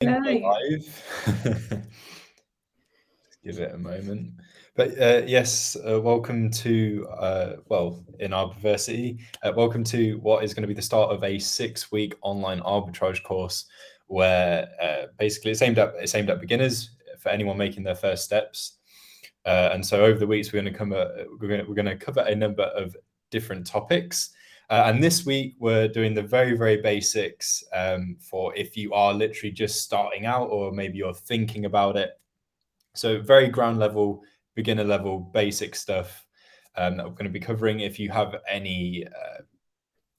Hello. Live. Give it a moment. But yes, welcome to, in Arbiversity, welcome to what is going to be the start of a 6-week online arbitrage course where basically it's aimed at beginners, for anyone making their first steps. And so over the weeks, we're going to cover a number of different topics. And this week, we're doing the very, very basics for if you are literally just starting out or maybe you're thinking about it. So very ground level, beginner level, basic stuff that we're going to be covering. If you have any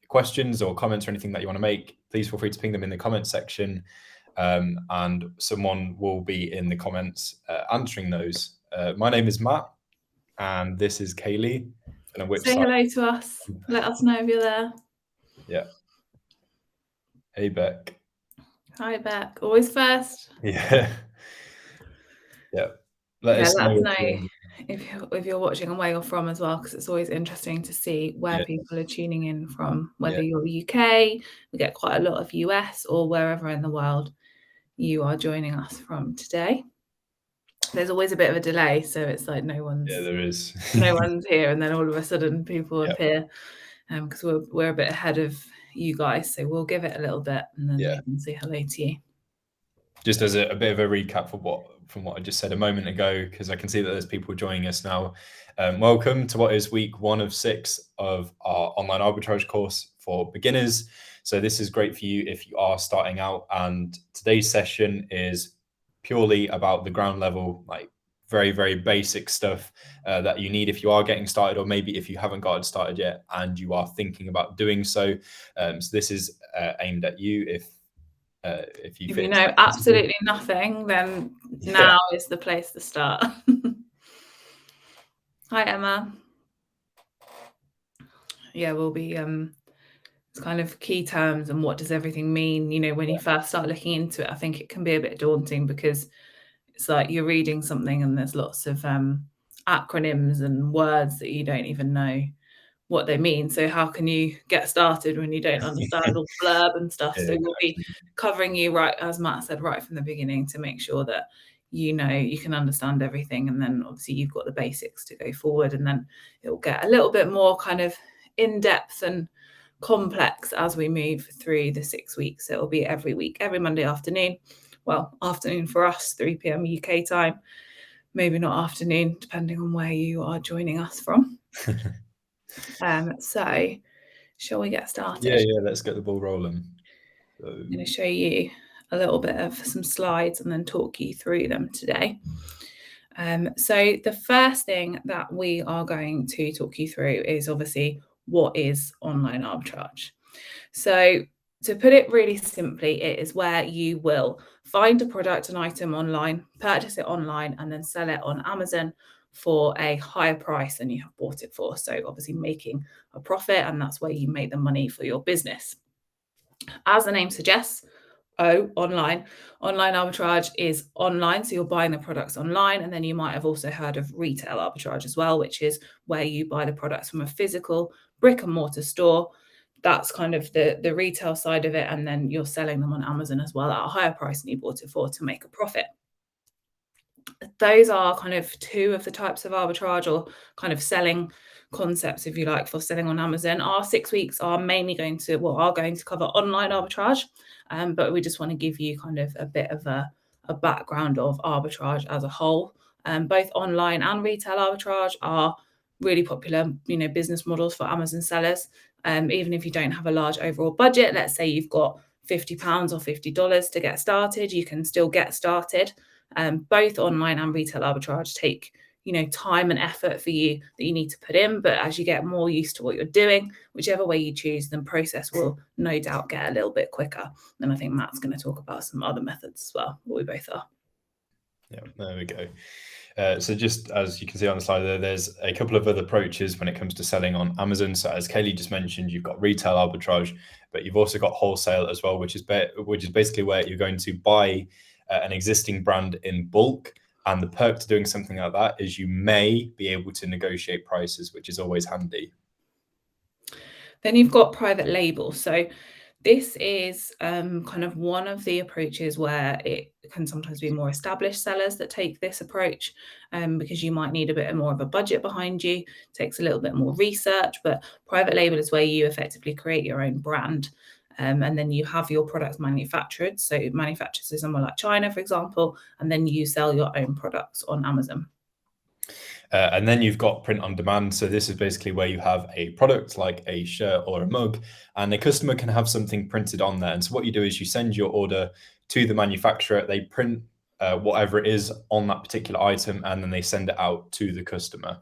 questions or comments or anything that you want to make, please feel free to ping them in the comment section. And someone will be in the comments answering those. My name is Matt, and this is Kaylee. And which Say hello to us. Let us know if you're there. Yeah. Hey, Beck. Hi, Beck. Always first. Yeah. Yeah. Let us know if you're watching and where you're from as well, because it's always interesting to see where people are tuning in from, whether you're UK, we get quite a lot of US, or wherever in the world you are joining us from today. There's always a bit of a delay, so it's like no one's here, and then all of a sudden people appear, because we're a bit ahead of you guys, so we'll give it a little bit and then we can say hello to you. Just as a bit of a recap from what I just said a moment ago, because I can see that there's people joining us now. Welcome to what is week 1 of 6 of our online arbitrage course for beginners. So this is great for you if you are starting out, and today's session is purely about the ground level, like very, very basic stuff that you need if you are getting started, or maybe if you haven't gotten started yet and you are thinking about doing so. So this is aimed at you. If you know absolutely nothing, then now is the place to start. Hi, Emma. Yeah, we'll be it's kind of key terms and what does everything mean. You know, when you first start looking into it, I think it can be a bit daunting because it's like you're reading something and there's lots of acronyms and words that you don't even know what they mean. So how can you get started when you don't understand all the blurb and stuff? So we'll be covering you, right, as Matt said, right from the beginning, to make sure that you know you can understand everything, and then obviously you've got the basics to go forward, and then it'll get a little bit more kind of in-depth and complex as we move through the 6 weeks. So it'll be every week, every Monday afternoon. Well, afternoon for us, 3 p.m. UK time, maybe not afternoon, depending on where you are joining us from. So shall we get started? Yeah, let's get the ball rolling. So I'm going to show you a little bit of some slides and then talk you through them today. So the first thing that we are going to talk you through is obviously what is online arbitrage. So to put it really simply, it is where you will find a product, an item online, purchase it online, and then sell it on Amazon for a higher price than you have bought it for. So obviously making a profit, and that's where you make the money for your business. As the name suggests, online arbitrage is online, so you're buying the products online, and then you might have also heard of retail arbitrage as well, which is where you buy the products from a physical brick and mortar store. That's kind of the retail side of it, and then you're selling them on Amazon as well at a higher price than you bought it for to make a profit. Those are kind of 2 of the types of arbitrage, or kind of selling concepts, if you like, for selling on Amazon. Our 6 weeks are mainly going to cover online arbitrage, but we just want to give you kind of a bit of a background of arbitrage as a whole. Both online and retail arbitrage are really popular, business models for Amazon sellers. Even if you don't have a large overall budget, let's say you've got £50 or $50 to get started, you can still get started. Both online and retail arbitrage take time and effort for you that you need to put in, but as you get more used to what you're doing, whichever way you choose, the process will no doubt get a little bit quicker. And I think Matt's going to talk about some other methods as well, what we both are. Yeah, there we go. So just as you can see on the slide there's a couple of other approaches when it comes to selling on Amazon. So as Kaylee just mentioned, you've got retail arbitrage, but you've also got wholesale as well, which is basically where you're going to buy an existing brand in bulk. And the perk to doing something like that is you may be able to negotiate prices, which is always handy. Then you've got private label. So This is kind of one of the approaches where it can sometimes be more established sellers that take this approach, because you might need a bit more of a budget behind you. It takes a little bit more research, but private label is where you effectively create your own brand. And then you have your products manufactured. So manufactured in somewhere like China, for example, and then you sell your own products on Amazon. And then you've got print on demand. So this is basically where you have a product like a shirt or a mug, and the customer can have something printed on there. And so what you do is you send your order to the manufacturer, they print whatever it is on that particular item, and then they send it out to the customer.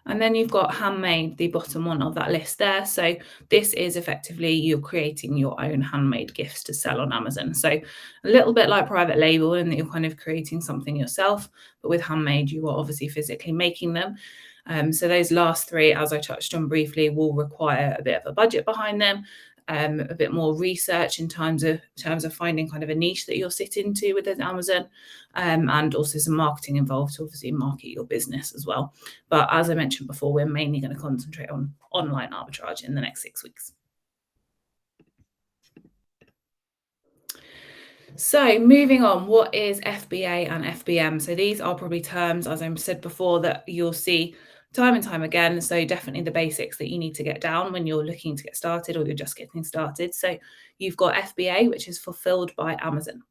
And then you've got handmade, the bottom one of that list there. So this is effectively you're creating your own handmade gifts to sell on Amazon. So a little bit like private label in that you're kind of creating something yourself, but with handmade, you are obviously physically making them. So those last three, as I touched on briefly, will require a bit of a budget behind them. A bit more research in terms of finding kind of a niche that you'll sit into within Amazon, and also some marketing involved to obviously market your business as well. But as I mentioned before, we're mainly going to concentrate on online arbitrage in the next 6 weeks. So moving on, what is FBA and FBM? So these are probably terms, as I said before, that you'll see time and time again. So definitely the basics that you need to get down when you're looking to get started or you're just getting started. So you've got FBA, which is fulfilled by Amazon.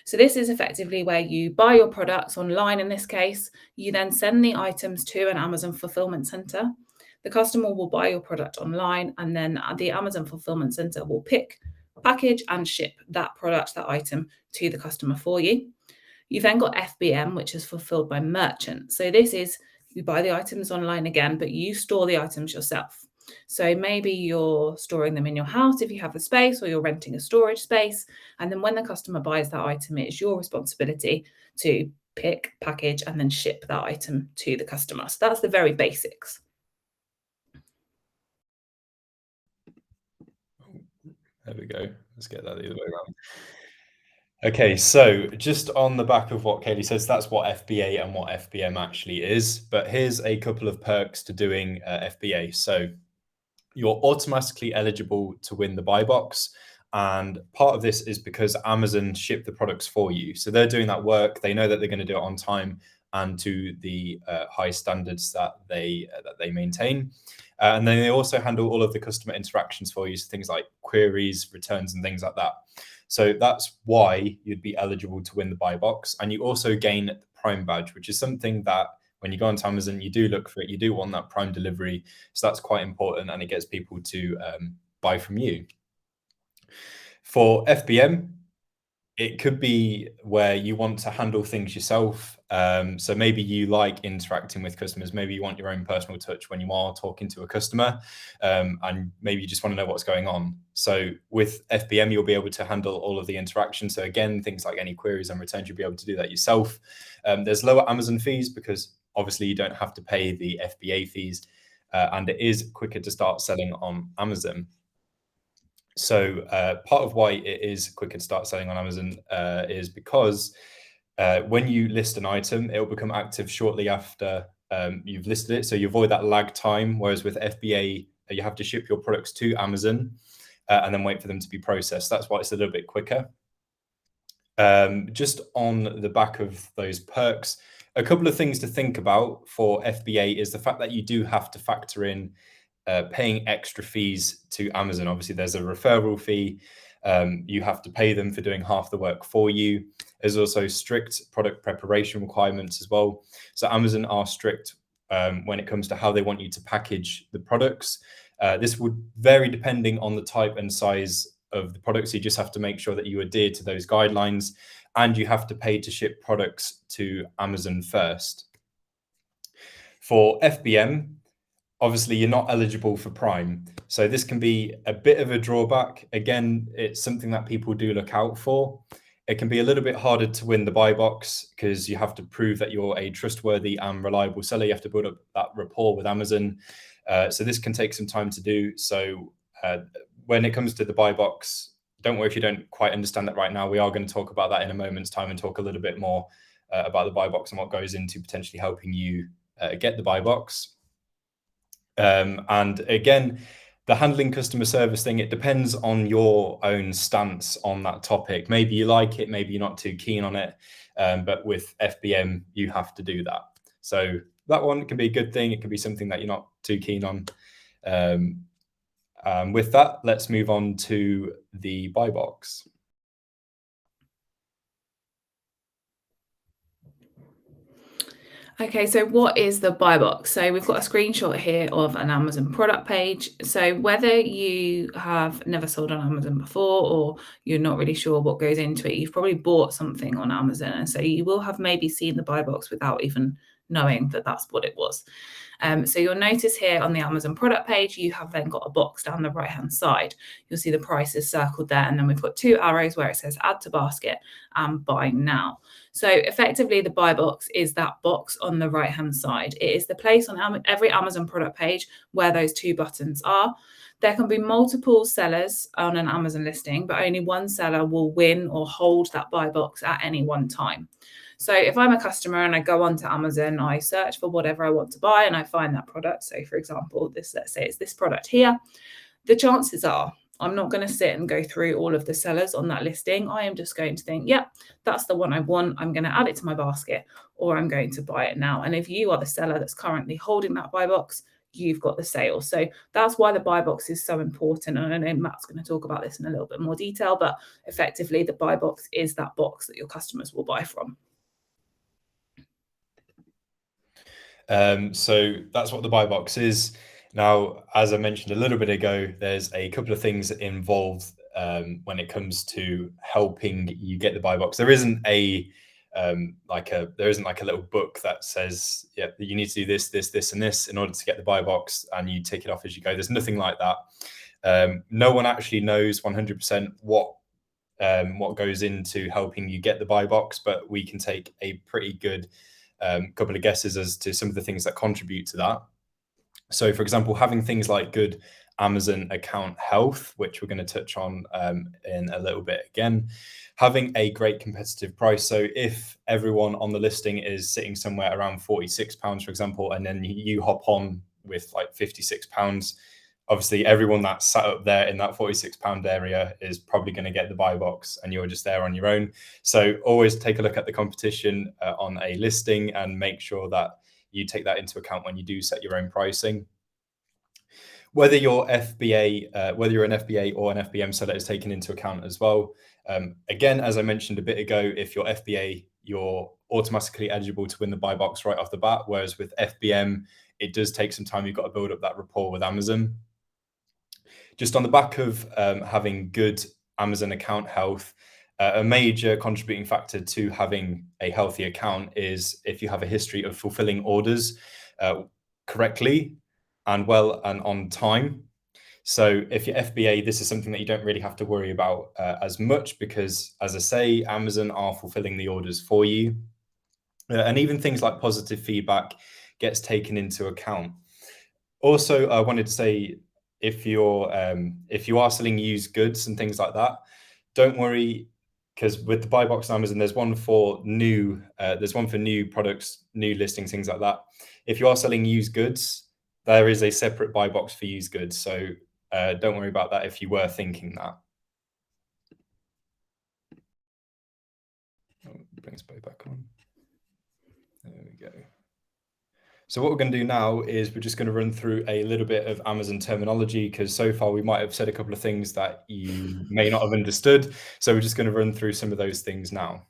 So this is effectively where you buy your products online in this case. You then send the items to an Amazon fulfillment center. The customer will buy your product online, and then the Amazon fulfillment center will pick, package, and ship that product, that item to the customer for you. You've then got FBM, which is fulfilled by merchant. So this is you buy the items online again, but you store the items yourself. So maybe you're storing them in your house if you have the space, or you're renting a storage space. And then when the customer buys that item, it is your responsibility to pick, package, and then ship that item to the customer. So that's the very basics. There we go. Let's get that the other way around. Okay, so just on the back of what Kaylee says, that's what FBA and what FBM actually is. But here's a couple of perks to doing FBA. So you're automatically eligible to win the buy box. And part of this is because Amazon ship the products for you. So they're doing that work. They know that they're going to do it on time and to the high standards that they maintain. And then they also handle all of the customer interactions for you, so things like queries, returns, and things like that. So that's why you'd be eligible to win the buy box. And you also gain the Prime badge, which is something that when you go onto Amazon, you do look for it. You do want that Prime delivery. So that's quite important, and it gets people to buy from you. For FBM, it could be where you want to handle things yourself. So maybe you like interacting with customers. Maybe you want your own personal touch when you are talking to a customer, and maybe you just want to know what's going on. So with FBM, you'll be able to handle all of the interaction. So again, things like any queries and returns, you'll be able to do that yourself. There's lower Amazon fees because obviously you don't have to pay the FBA fees, and it is quicker to start selling on Amazon. So part of why it is quicker to start selling on Amazon is because when you list an item, it will become active shortly after you've listed it. So you avoid that lag time, whereas with FBA, you have to ship your products to Amazon and then wait for them to be processed. That's why it's a little bit quicker. Just on the back of those perks, a couple of things to think about for FBA is the fact that you do have to factor in paying extra fees to Amazon. Obviously, there's a referral fee. You have to pay them for doing half the work for you. There's also strict product preparation requirements as well. So Amazon are strict when it comes to how they want you to package the products. This would vary depending on the type and size of the products. You just have to make sure that you adhere to those guidelines, and you have to pay to ship products to Amazon first. For FBM, obviously you're not eligible for Prime. So this can be a bit of a drawback. Again, it's something that people do look out for. It can be a little bit harder to win the buy box because you have to prove that you're a trustworthy and reliable seller. You have to build up that rapport with Amazon. So this can take some time to do. So when it comes to the buy box, don't worry if you don't quite understand that right now. We are going to talk about that in a moment's time and talk a little bit more about the buy box and what goes into potentially helping you get the buy box. And again, the handling customer service thing, it depends on your own stance on that topic. Maybe you like it, maybe you're not too keen on it. But with FBM, you have to do that. So that one can be a good thing. It can be something that you're not too keen on. With that, let's move on to the buy box. Okay, so what is the buy box? So we've got a screenshot here of an Amazon product page. So whether you have never sold on Amazon before or you're not really sure what goes into it, you've probably bought something on Amazon. And so you will have maybe seen the buy box without even knowing that that's what it was. So you'll notice here on the Amazon product page, you have then got a box down the right-hand side. You'll see the prices circled there. And then we've got two arrows where it says add to basket and buy now. So effectively, the buy box is that box on the right-hand side. It is the place on every Amazon product page where those two buttons are. There can be multiple sellers on an Amazon listing, but only one seller will win or hold that buy box at any one time. So if I'm a customer and I go onto Amazon, I search for whatever I want to buy and I find that product. So for example, let's say it's this product here. The chances are I'm not going to sit and go through all of the sellers on that listing. I am just going to think, yeah, that's the one I want. I'm going to add it to my basket or I'm going to buy it now. And if you are the seller that's currently holding that buy box, you've got the sale. So that's why the buy box is so important. And I know Matt's going to talk about this in a little bit more detail, but effectively the buy box is that box that your customers will buy from. So that's what the buy box is. Now, as I mentioned a little bit ago, there's a couple of things involved when it comes to helping you get the buy box. There isn't like a little book that says, yeah, you need to do this, this, this, and this in order to get the buy box, and you take it off as you go. There's nothing like that. No one actually knows 100% what goes into helping you get the buy box, but we can take a pretty good couple of guesses as to some of the things that contribute to that. So, for example, having things like good Amazon account health, which we're going to touch on in a little bit again, having a great competitive price. So if everyone on the listing is sitting somewhere around £46, for example, and then you hop on with like £56, obviously everyone that's sat up there in that £46 area is probably going to get the buy box and you're just there on your own. So always take a look at the competition on a listing and make sure that you take that into account when you do set your own pricing. Whether you're an FBA or an FBM seller is taken into account as well. Again, as I mentioned a bit ago, if you're FBA, you're automatically eligible to win the buy box right off the bat. Whereas with FBM, it does take some time. You've got to build up that rapport with Amazon. Just on the back of having good Amazon account health, a major contributing factor to having a healthy account is if you have a history of fulfilling orders correctly and well and on time. So if you're FBA, this is something that you don't really have to worry about as much because, as I say, Amazon are fulfilling the orders for you. And even things like positive feedback gets taken into account. Also, I wanted to say, if you are selling used goods and things like that, don't worry, because with the buy box on Amazon, there's one for new products, new listings, things like that. If you are selling used goods, there is a separate buy box for used goods. So don't worry about that if you were thinking that. Bring us back on. There we go. So what we're going to do now is we're just going to run through a little bit of Amazon terminology, because so far we might have said a couple of things that you may not have understood. So we're just going to run through some of those things now.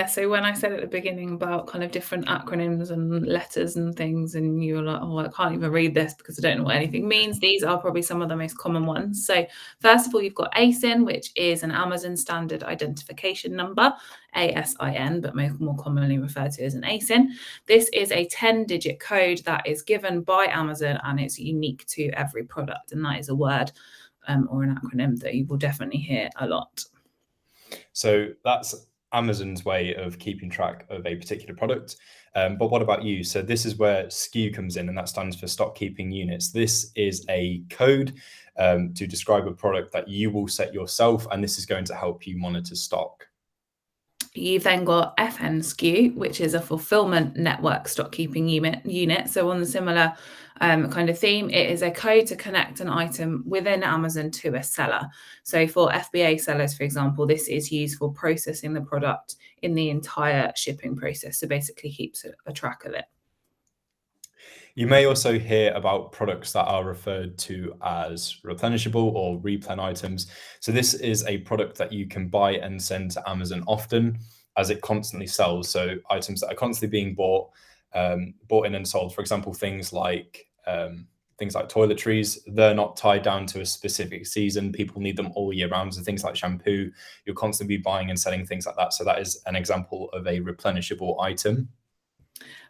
So when I said at the beginning about kind of different acronyms and letters and things, and you were like, oh, I can't even read this because I don't know what anything means. These are probably some of the most common ones. So first of all, you've got ASIN, which is an Amazon Standard Identification Number, ASIN, but more commonly referred to as an ASIN. This is a 10-digit code that is given by Amazon and it's unique to every product. And that is a word or an acronym that you will definitely hear a lot. So that's Amazon's way of keeping track of a particular product. But what about you? So this is where SKU comes in, and that stands for stock keeping units. This is a code to describe a product that you will set yourself, and this is going to help you monitor stock. You've then got FN SKU, which is a fulfillment network stock keeping unit. So on the similar kind of theme. It is a code to connect an item within Amazon to a seller. So for FBA sellers, for example, this is used for processing the product in the entire shipping process. So basically keeps a track of it. You may also hear about products that are referred to as replenishable or replen items. So this is a product that you can buy and send to Amazon often, as it constantly sells. So items that are constantly being bought in and sold. For example, things like toiletries, they're not tied down to a specific season. People need them all year round. So things like shampoo, you'll constantly be buying and selling things like that. So that is an example of a replenishable item.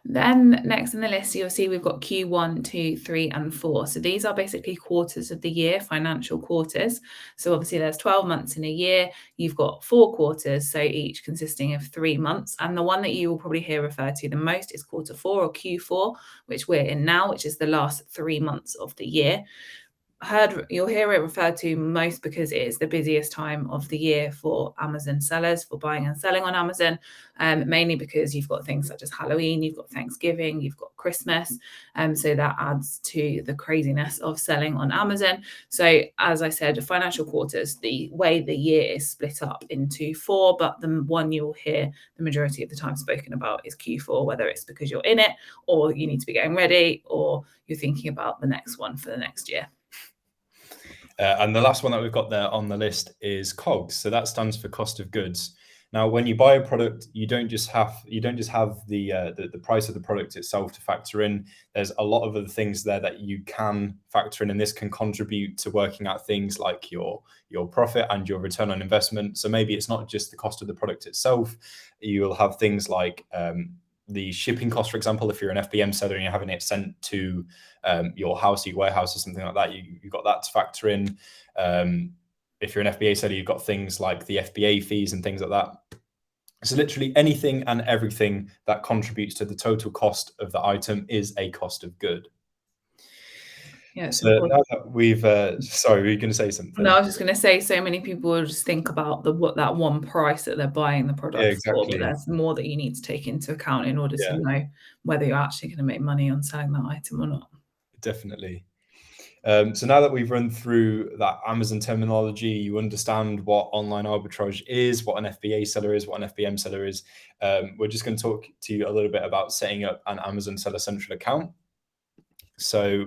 Then next in the list, you'll see we've got Q1, 2, 3, and 4. So these are basically quarters of the year, financial quarters. So obviously there's 12 months in a year. You've got 4 quarters, so each consisting of 3 months. And the one that you will probably hear referred to the most is quarter 4 or Q4, which we're in now, which is the last 3 months of the year. You'll hear it referred to most because it is the busiest time of the year for Amazon sellers, for buying and selling on Amazon, mainly because you've got things such as Halloween, you've got Thanksgiving, you've got Christmas, so that adds to the craziness of selling on Amazon. So as I said, financial quarters, the way the year is split up into 4, but the one you'll hear the majority of the time spoken about is Q4, whether it's because you're in it or you need to be getting ready or you're thinking about the next one for the next year. And the last one that we've got there on the list is COGS. So that stands for cost of goods. Now, when you buy a product, you don't just have the price of the product itself to factor in. There's a lot of other things there that you can factor in, and this can contribute to working out things like your profit and your return on investment. So maybe it's not just the cost of the product itself. You'll have things like the shipping cost, for example. If you're an FBM seller and you're having it sent to your house, your warehouse, or something like that, you've got that to factor in. If you're an FBA seller, you've got things like the FBA fees and things like that. So literally anything and everything that contributes to the total cost of the item is a cost of good. Yeah, so now that we've sorry, were you going to say something? No, I was just going to say, so many people will just think about that one price that they're buying the product exactly. for, but there's more that you need to take into account in order to know whether you're actually going to make money on selling that item or not. Definitely. So now that we've run through that Amazon terminology, you understand what online arbitrage is, what an FBA seller is, what an FBM seller is. We're just going to talk to you a little bit about setting up an Amazon Seller Central account. So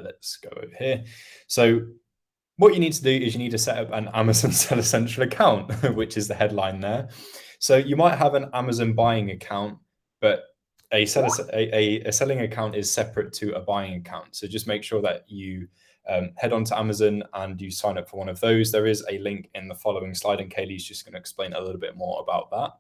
let's go over here. So what you need to do is you need to set up an Amazon Seller Central account, which is the headline there. So you might have an Amazon buying account, but a selling account is separate to a buying account. So just make sure that you head on to Amazon and you sign up for one of those. There is a link in the following slide, and Kaylee's just going to explain a little bit more about that.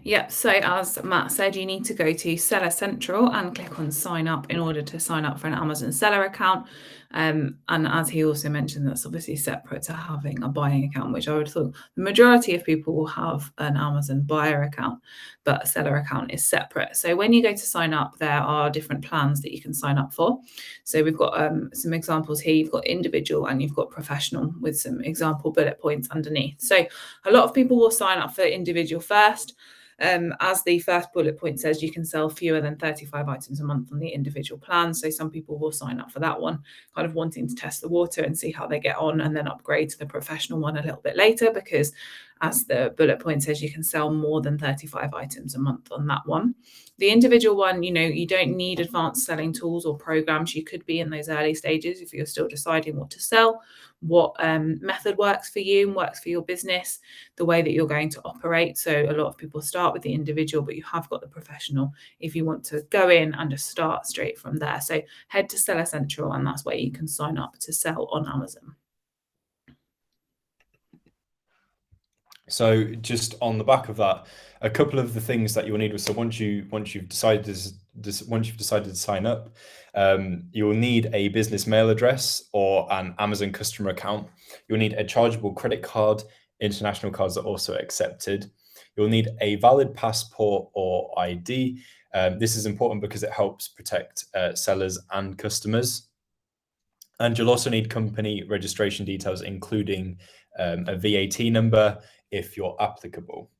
Yep, so as Matt said, you need to go to Seller Central and click on sign up in order to sign up for an Amazon seller account. And as he also mentioned, that's obviously separate to having a buying account, which I would have thought the majority of people will have an Amazon buyer account, but a seller account is separate. So when you go to sign up, there are different plans that you can sign up for. So we've got some examples here. You've got individual and you've got professional with some example bullet points underneath. So a lot of people will sign up for individual first. As the first bullet point says, you can sell fewer than 35 items a month on the individual plan. So some people will sign up for that one, kind of wanting to test the water and see how they get on, and then upgrade to the professional one a little bit later, because as the bullet point says, you can sell more than 35 items a month on that one. The individual one, you don't need advanced selling tools or programs. You could be in those early stages if you're still deciding what to sell, what method works for you and works for your business, the way that you're going to operate. So a lot of people start with the individual, but you have got the professional if you want to go in and just start straight from there. So head to Seller Central, and that's where you can sign up to sell on Amazon. So just on the back of that, a couple of the things that you'll need. So once you've decided to sign up, you will need a business mail address or an Amazon customer account. You'll need a chargeable credit card. International cards are also accepted. You'll need a valid passport or ID. This is important because it helps protect sellers and customers. And you'll also need company registration details, including a VAT number if you're applicable.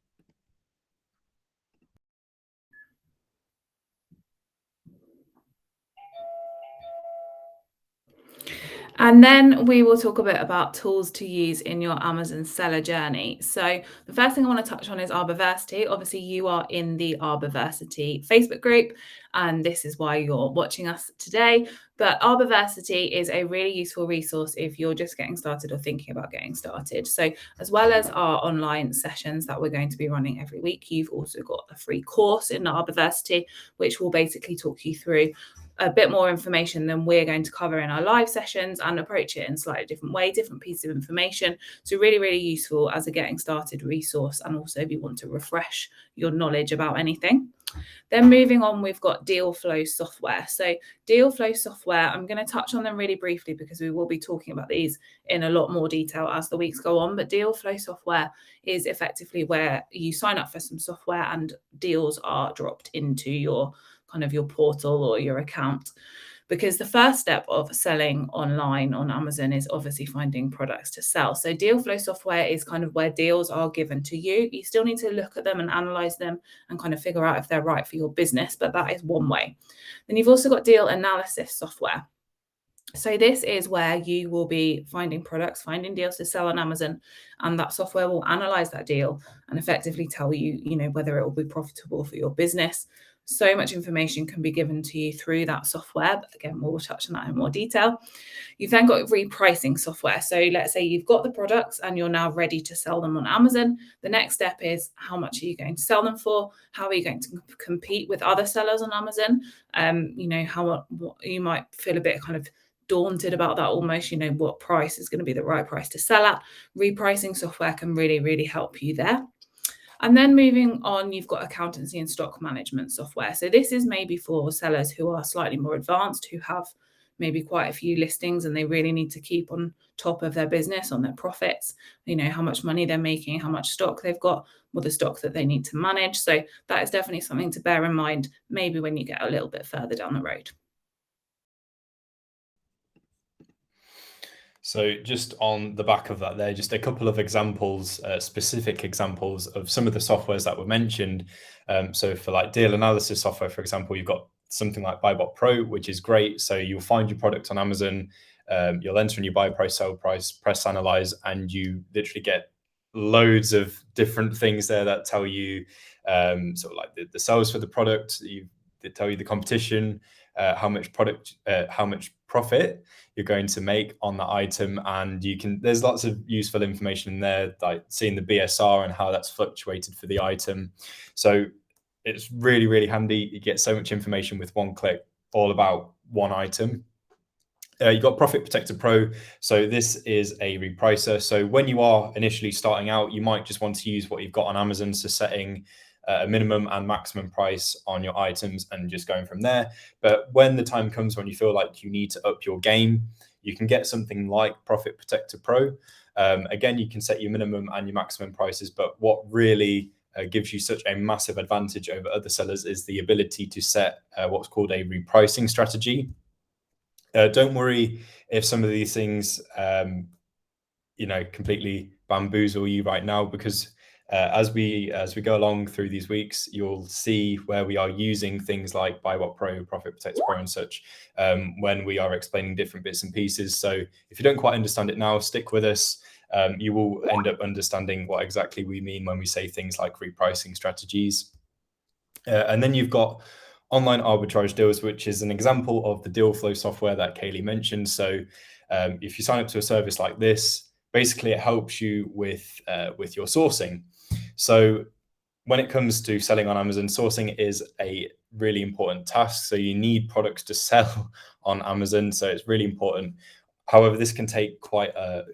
And then we will talk a bit about tools to use in your Amazon seller journey. So the first thing I want to touch on is Arbiversity. Obviously, you are in the Arbiversity Facebook group, and this is why you're watching us today. But Arbiversity is a really useful resource if you're just getting started or thinking about getting started. So as well as our online sessions that we're going to be running every week, you've also got a free course in Arbiversity, which will basically talk you through a bit more information than we're going to cover in our live sessions and approach it in a slightly different way, different pieces of information. So really, really useful as a getting started resource, and also if you want to refresh your knowledge about anything. Then moving on, we've got deal flow software. So deal flow software, I'm going to touch on them really briefly because we will be talking about these in a lot more detail as the weeks go on. But deal flow software is effectively where you sign up for some software and deals are dropped into your portal or your account. Because the first step of selling online on Amazon is obviously finding products to sell. So deal flow software is kind of where deals are given to you. You still need to look at them and analyze them and kind of figure out if they're right for your business, but that is one way. Then you've also got deal analysis software. So this is where you will be finding products, finding deals to sell on Amazon, and that software will analyze that deal and effectively tell you, whether it will be profitable for your business. So much information can be given to you through that software. But again, we'll touch on that in more detail. You've then got repricing software. So let's say you've got the products and you're now ready to sell them on Amazon. The next step is, how much are you going to sell them for? How are you going to compete with other sellers on Amazon? What you might feel a bit kind of daunted about that almost, what price is going to be the right price to sell at. Repricing software can really, really help you there. And then moving on, you've got accountancy and stock management software. So this is maybe for sellers who are slightly more advanced, who have maybe quite a few listings and they really need to keep on top of their business, on their profits, how much money they're making, how much stock they've got, or the stock that they need to manage. So that is definitely something to bear in mind, maybe when you get a little bit further down the road. So just on the back of that there, just a couple of examples, specific examples of some of the softwares that were mentioned. So for like deal analysis software, for example, you've got something like BuyBox Pro, which is great. So you'll find your product on Amazon, you'll enter in your buy price, sell price, press analyze, and you literally get loads of different things there that tell you sort of like the sales for the product, they tell you the competition, how much profit you're going to make on that item, and there's lots of useful information in there, like seeing the BSR and how that's fluctuated for the item. So it's really, really handy. You get so much information with one click, all about one item. You've got Profit Protector Pro. So this is a repricer. So when you are initially starting out, you might just want to use what you've got on Amazon, so setting a minimum and maximum price on your items and just going from there. But when the time comes when you feel like you need to up your game, you can get something like Profit Protector Pro. Again, you can set your minimum and your maximum prices, but what really gives you such a massive advantage over other sellers is the ability to set what's called a repricing strategy. Don't worry if some of these things completely bamboozle you right now, because as we go along through these weeks, you'll see where we are using things like BuyBox Pro, Profit Protector Pro, and such when we are explaining different bits and pieces. So if you don't quite understand it now, stick with us. You will end up understanding what exactly we mean when we say things like repricing strategies. And then you've got online arbitrage deals, which is an example of the deal flow software that Kaylee mentioned. So if you sign up to a service like this, basically it helps you with your sourcing. So when it comes to selling on Amazon, sourcing is a really important task. So you need products to sell on Amazon. So it's really important. However, this can take quite a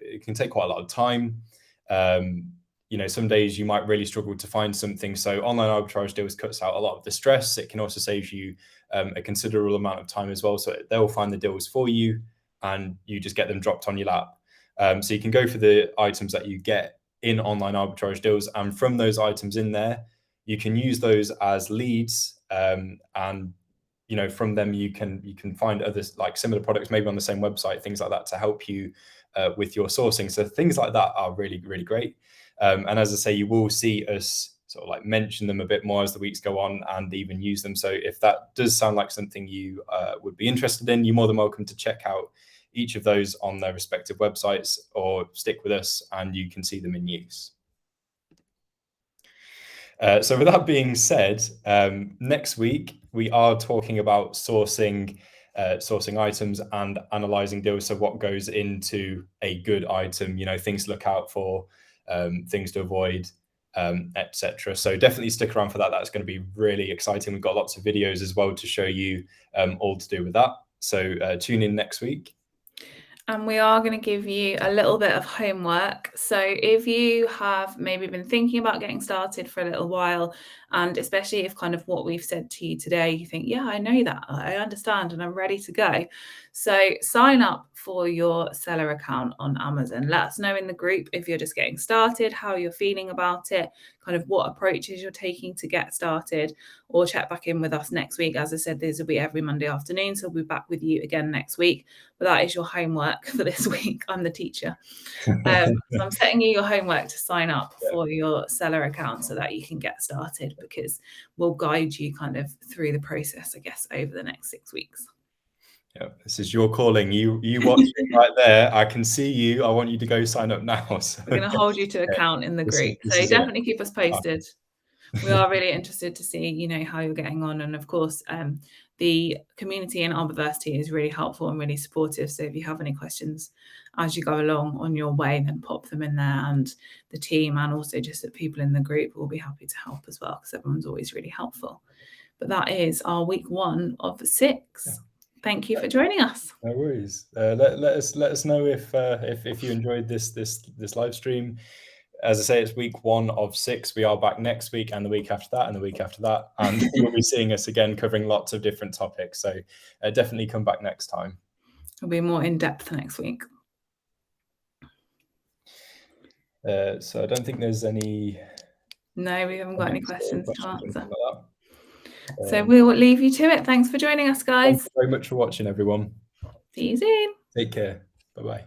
lot of time. Some days you might really struggle to find something. So online arbitrage deals cuts out a lot of the stress. It can also save you a considerable amount of time as well. So they'll find the deals for you and you just get them dropped on your lap. So you can go for the items that you get in online arbitrage deals, and from those items in there, you can use those as leads, and from them you can find others like similar products, maybe on the same website, things like that, to help you with your sourcing. So things like that are really, really great. And as I say, you will see us sort of like mention them a bit more as the weeks go on and even use them. So if that does sound like something you would be interested in, you're more than welcome to check out each of those on their respective websites, or stick with us and you can see them in use. So with that being said, next week we are talking about sourcing items and analyzing deals. So what goes into a good item, things to look out for, things to avoid, etc. So definitely stick around for that. That's going to be really exciting. We've got lots of videos as well to show you all to do with that. So tune in next week. And we are going to give you a little bit of homework. So if you have maybe been thinking about getting started for a little while, and especially if kind of what we've said to you today, you think, yeah, I know that, I understand, and I'm ready to go. So sign up for your seller account on Amazon. Let us know in the group if you're just getting started, how you're feeling about it, kind of what approaches you're taking to get started, or check back in with us next week. As I said, these will be every Monday afternoon, so we'll be back with you again next week. But that is your homework for this week. I'm the teacher. So I'm setting you your homework to sign up for your seller account so that you can get started, because we'll guide you kind of through the process, I guess, over the next 6 weeks. Yeah, this is your calling. You watching right there. I can see you. I want you to go sign up now. So, we're going to hold you to account in the group. So definitely keep us posted. We are really interested to see, how you're getting on. And of course, the community in Arbiversity is really helpful and really supportive. So if you have any questions as you go along on your way, then pop them in there, and the team and also just the people in the group will be happy to help as well, because everyone's always really helpful. But that is our week 1 of 6. Yeah. Thank you for joining us. No worries. Let us know if you enjoyed this live stream. As I say, it's week 1 of 6. We are back next week and the week after that and the week after that, and you'll be seeing us again covering lots of different topics. So definitely come back next time. It'll be more in depth next week. So I don't think there's any. No, we haven't got any questions to answer. Like so we will leave you to it. Thanks for joining us, guys. Thank you very much for watching, everyone. See you soon. Take care. Bye-bye.